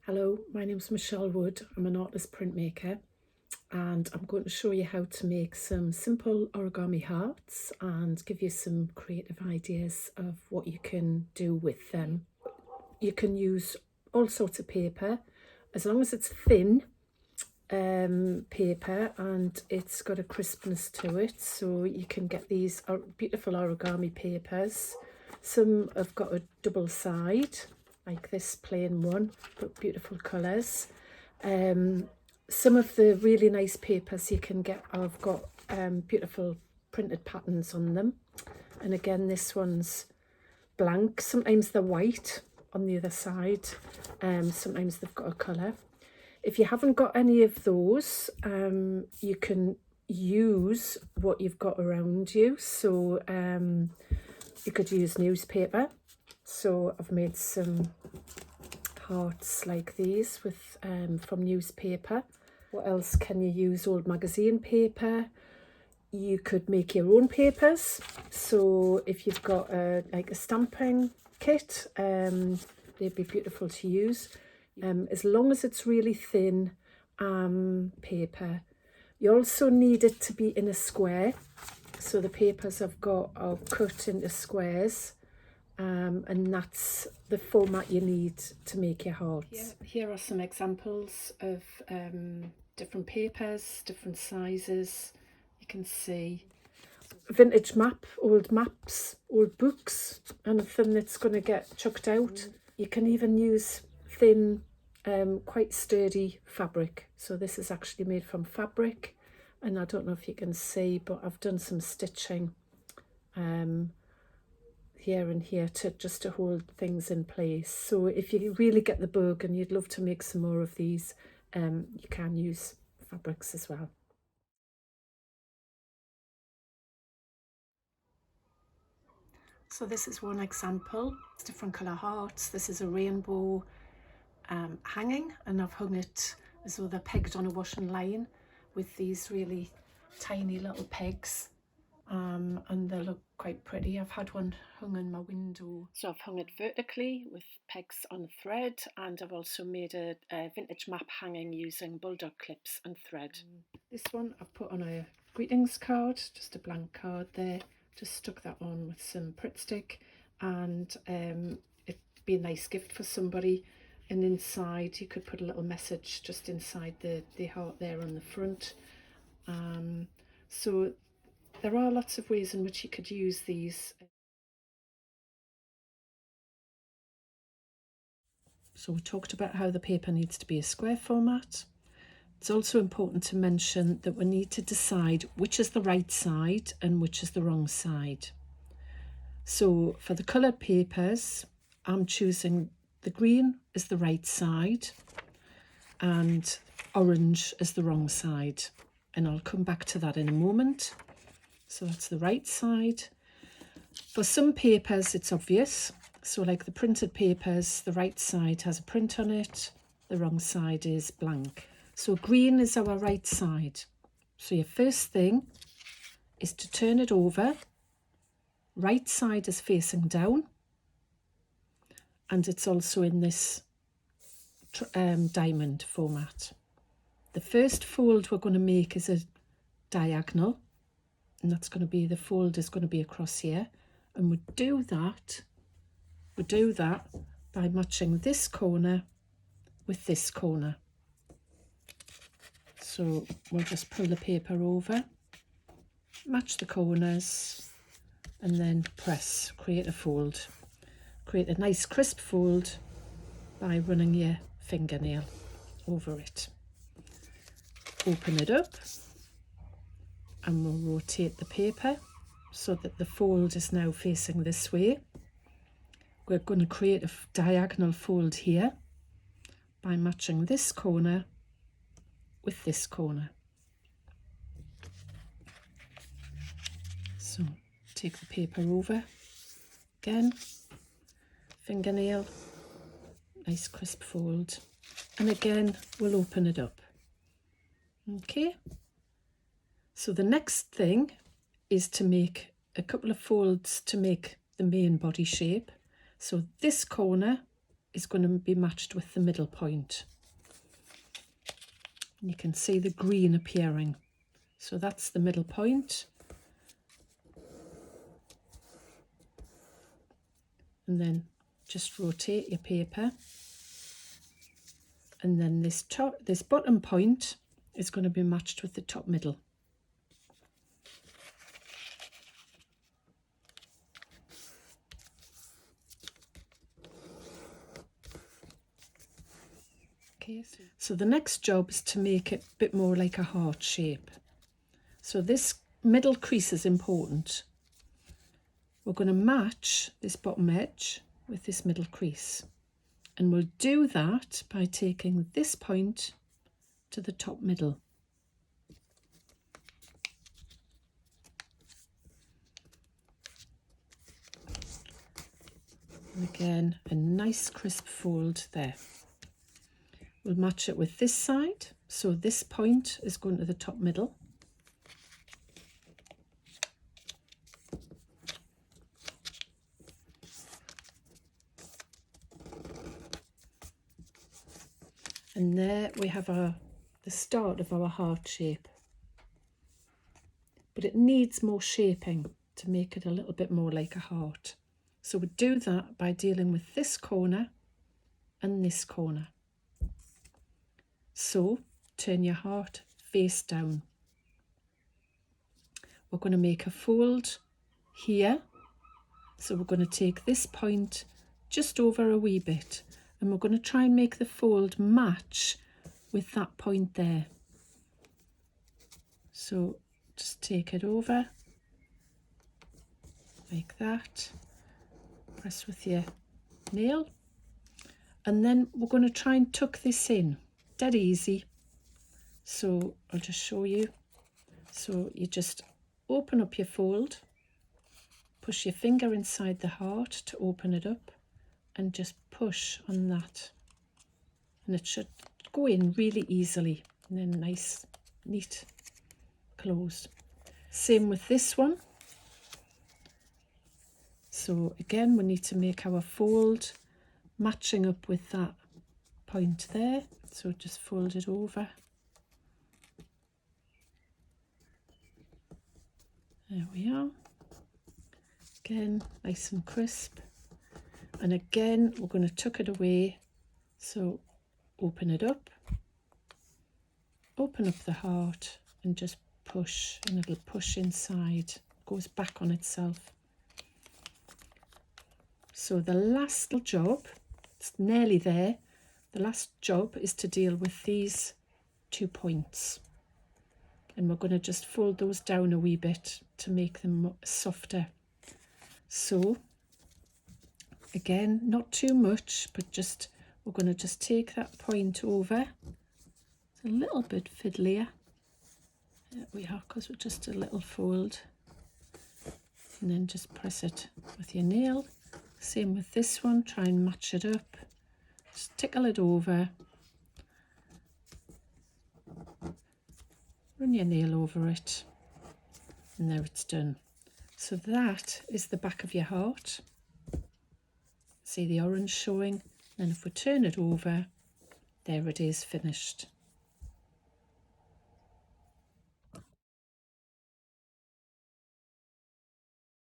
Hello, my name's Michelle Wood. I'm an artist printmaker and I'm going to show you how to make some simple origami hearts and give you some creative ideas of what you can do with them. You can use all sorts of paper as long as it's thin paper and it's got a crispness to it, so you can get these beautiful origami papers. Some have got a double side like this plain one, but beautiful colours. Some of the really nice papers you can get have got beautiful printed patterns on them, and again this one's blank. Sometimes they're white on the other side, sometimes they've got a colour. If you haven't got any of those, you can use what you've got around you. So you could use newspaper. So I've made some hearts like these with from newspaper. What else can you use? Old magazine paper. You could make your own papers. So if you've got like a stamping kit, they'd be beautiful to use. As long as it's really thin paper. You also need it to be in a square. So the papers I've got are cut into squares, and that's the format you need to make your hearts. Here are some examples of different papers, different sizes. You can see vintage map, old maps, old books, anything that's going to get chucked out. You can even use thin, quite sturdy fabric. So this is actually made from fabric, and I don't know if you can see, but I've done some stitching here and here to hold things in place. So if you really get the bug and you'd love to make some more of these, you can use fabrics as well. So this is one example. It's different colour hearts. This is a rainbow hanging, and I've hung it as though they're pegged on a washing line with these really tiny little pegs, and they look quite pretty. I've had one hung in my window. So I've hung it vertically with pegs on thread, and I've also made a vintage map hanging using bulldog clips and thread. This one I've put on a greetings card, just a blank card there. Just stuck that on with some Pritt stick, and it'd be a nice gift for somebody. And inside you could put a little message just inside the heart there on the front. So there are lots of ways in which you could use these. So we talked about how the paper needs to be a square format. It's also important to mention that we need to decide which is the right side and which is the wrong side. So for the coloured papers, I'm choosing the green is the right side and orange is the wrong side. And I'll come back to that in a moment. So that's the right side. For some papers, it's obvious. So like the printed papers, the right side has a print on it, the wrong side is blank. So green is our right side. So your first thing is to turn it over. Right side is facing down, and it's also in this diamond format. The first fold we're going to make is a diagonal, and that's going to be, the fold is going to be across here, and we do that by matching this corner with this corner. So we'll just pull the paper over, match the corners, and then press, create a fold. Create a nice crisp fold by running your fingernail over it. Open it up, and we'll rotate the paper so that the fold is now facing this way. We're going to create a diagonal fold here by matching this corner with this corner. So take the paper over again, fingernail, nice crisp fold, and again we'll open it up. Okay, so the next thing is to make a couple of folds to make the main body shape. So this corner is going to be matched with the middle point. And you can see the green appearing. So that's the middle point. And then just rotate your paper. And then this bottom point is going to be matched with the top middle. Okay, so the next job is to make it a bit more like a heart shape. So this middle crease is important. We're going to match this bottom edge with this middle crease. And we'll do that by taking this point to the top middle. And again, a nice crisp fold there. We'll match it with this side. So this point is going to the top middle. And there we have the start of our heart shape. But it needs more shaping to make it a little bit more like a heart. So we do that by dealing with this corner and this corner. So turn your heart face down. We're going to make a fold here. So we're going to take this point just over a wee bit. And we're going to try and make the fold match with that point there. So just take it over like that. Press with your nail. And then we're going to try and tuck this in. Dead easy. So I'll just show you. So you just open up your fold. Push your finger inside the heart to open it up. And just push on that, and it should go in really easily, and then nice, neat close. Same with this one. So again, we need to make our fold matching up with that point there. So just fold it over. There we are. Again, nice and crisp. And again, we're going to tuck it away. So open it up, open up the heart, and just push, and it'll push inside, goes back on itself. So the last little job, it's nearly there. The last job is to deal with these 2 points. And we're going to just fold those down a wee bit to make them softer. So again, not too much, but just we're going to just take that point over. It's a little bit fiddlier. There we are, because we're just a little fold. And then just press it with your nail. Same with this one, try and match it up. Just tickle it over. Run your nail over it. And there it's done. So that is the back of your heart. See the orange showing, and if we turn it over, there it is finished.